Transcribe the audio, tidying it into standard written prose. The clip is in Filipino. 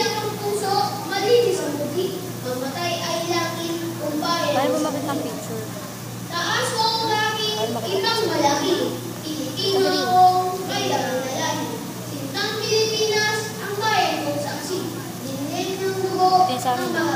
Mahinang ang puso, malinis ang buti. Mamatay ay langit kung bayan. Paano mo makita ang picture? Taas o ang langit, inang malaki. Pilipino o kailangan na lahi. Sintang Pilipinas, ang bayan kong saksi. Dinilin ng dugo, ang mga